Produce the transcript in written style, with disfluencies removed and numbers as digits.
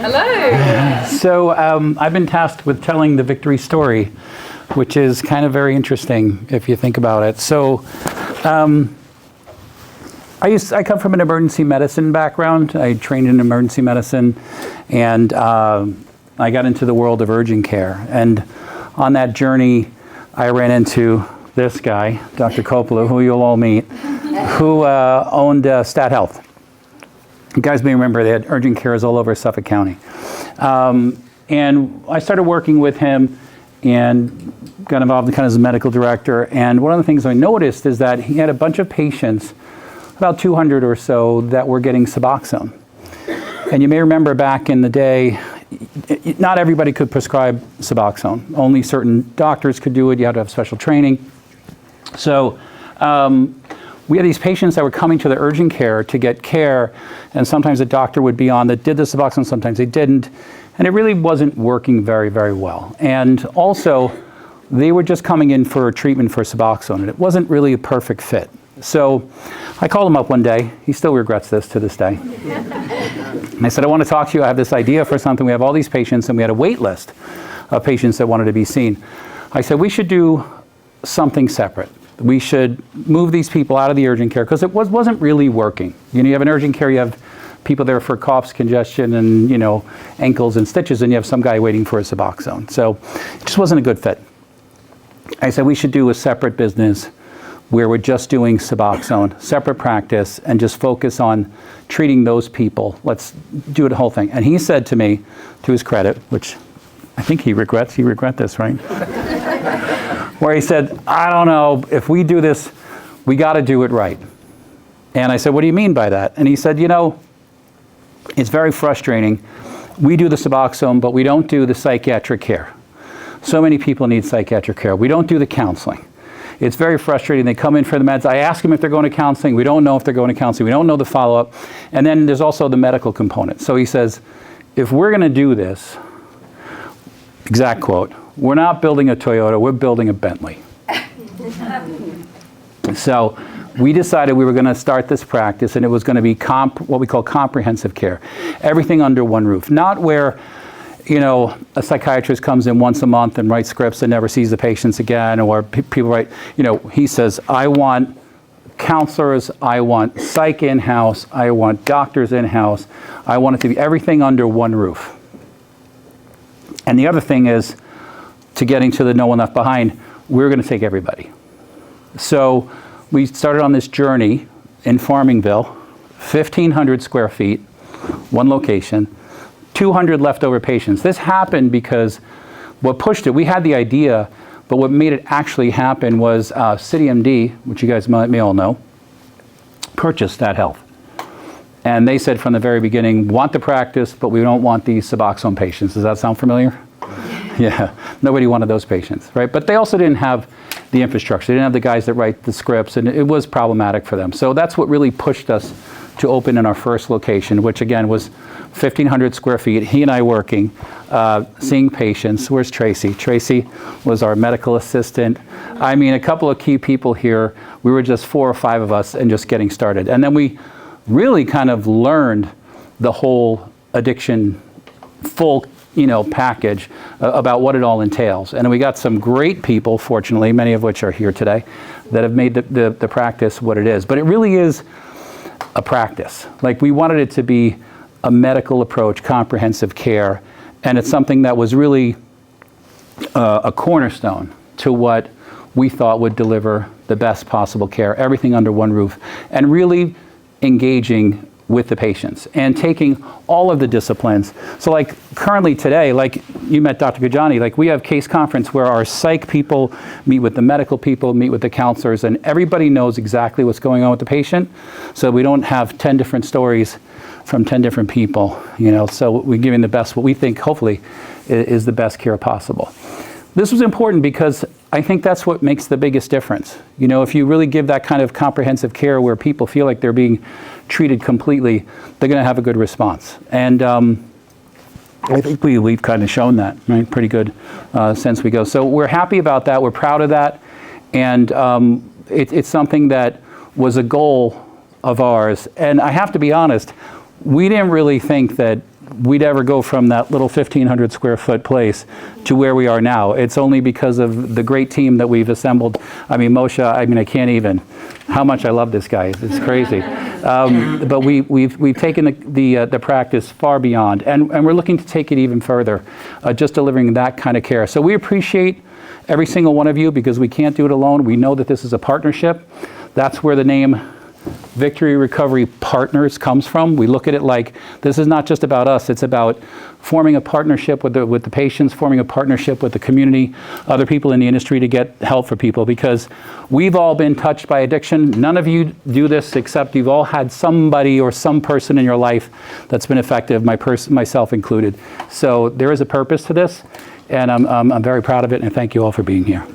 Hello. So I've been tasked with telling the victory story, which is kind of very interesting if you think about it. So I come from an emergency medicine background. I trained in emergency medicine, and I got into the world of urgent care. And on that journey, I ran into this guy, Dr. Coppola, who you'll all meet, who owned Stat Health. You guys may remember they had urgent cares all over Suffolk County. And I started working with him and got involved in kind of as a medical director. And one of the things I noticed is that he had a bunch of patients, about 200 or so, that were getting Suboxone. And you may remember back in the day, not everybody could prescribe Suboxone. Only certain doctors could do it. You had to have special training. So we had these patients that were coming to the urgent care to get care, and sometimes a doctor would be on that did the Suboxone, sometimes they didn't, and it really wasn't working very, very well. And also, they were just coming in for treatment for Suboxone, and it wasn't really a perfect fit. So I called him up one day. He still regrets this to this day. And I said, I want to talk to you. I have this idea for something. We have all these patients, and we had a wait list of patients that wanted to be seen. I said, we should do something separate. We should move these people out of the urgent care because it wasn't really working. You have an urgent care, you have people there for coughs, congestion, and ankles and stitches, and you have some guy waiting for a Suboxone. So it just wasn't a good fit. I said we should do a separate business where we're just doing Suboxone, separate practice, and just focus on treating those people. Let's do the whole thing. And he said to me, to his credit, which I think he regrets this, right? Where he said, I don't know, if we do this, we got to do it right. And I said, what do you mean by that? And he said, it's very frustrating. We do the Suboxone, but we don't do the psychiatric care. So many people need psychiatric care. We don't do the counseling. It's very frustrating. They come in for the meds. I ask them if they're going to counseling. We don't know if they're going to counseling. We don't know the follow-up. And then there's also the medical component. So he says, if we're going to do this, exact quote, we're not building a Toyota, we're building a Bentley. So we decided we were going to start this practice, and it was going to be what we call comprehensive care. Everything under one roof. Not where, a psychiatrist comes in once a month and writes scripts and never sees the patients again, or people write, he says, I want counselors, I want psych in-house, I want doctors in-house, I want it to be everything under one roof. And the other thing is, to getting to the no one left behind, we're going to take everybody. So we started on this journey in Farmingville, 1,500 square feet, one location, 200 leftover patients. This happened because what pushed it, we had the idea, but what made it actually happen was CityMD, which you guys may all know, purchased Stat Health. And they said from the very beginning, want the practice, but we don't want these Suboxone patients. Does that sound familiar? Yeah, nobody wanted those patients, right? But they also didn't have the infrastructure. They didn't have the guys that write the scripts, and it was problematic for them. So that's what really pushed us to open in our first location, which again was 1,500 square feet. He and I working, seeing patients. Where's Tracy? Tracy was our medical assistant. I mean, a couple of key people here. We were just 4 or 5 of us and just getting started. And then we really kind of learned the whole addiction full package about what it all entails. And we got some great people, fortunately, many of which are here today, that have made the practice what it is. But it really is a practice. Like, we wanted it to be a medical approach, comprehensive care, and it's something that was really a cornerstone to what we thought would deliver the best possible care, everything under one roof, and really engaging with the patients and taking all of the disciplines. So like currently today, like you met Dr. Gajani, like we have case conference where our psych people meet with the medical people, meet with the counselors, and everybody knows exactly what's going on with the patient. So we don't have 10 different stories from 10 different people, so we're giving the best, what we think hopefully is the best care possible. This was important because I think that's what makes the biggest difference. If you really give that kind of comprehensive care where people feel like they're being treated completely, they're going to have a good response. And I think we've kind of shown that, right? Pretty good since we go. So we're happy about that. We're proud of that. And it's something that was a goal of ours. And I have to be honest, we didn't really think that we'd ever go from that little 1,500 square foot place to where we are now. It's only because of the great team that we've assembled. I mean, Moshe, I can't even, how much I love this guy. It's crazy. But we've taken the practice far beyond, and we're looking to take it even further, just delivering that kind of care. So we appreciate every single one of you, because we can't do it alone. We know that this is a partnership. That's where the name Victory Recovery Partners comes from. We look at it like this is not just about us, it's about forming a partnership with the patients, forming a partnership with the community, other people in the industry to get help for people, because we've all been touched by addiction. None of you do this except you've all had somebody or some person in your life that's been effective, myself included. So there is a purpose to this, and I'm very proud of it, and thank you all for being here.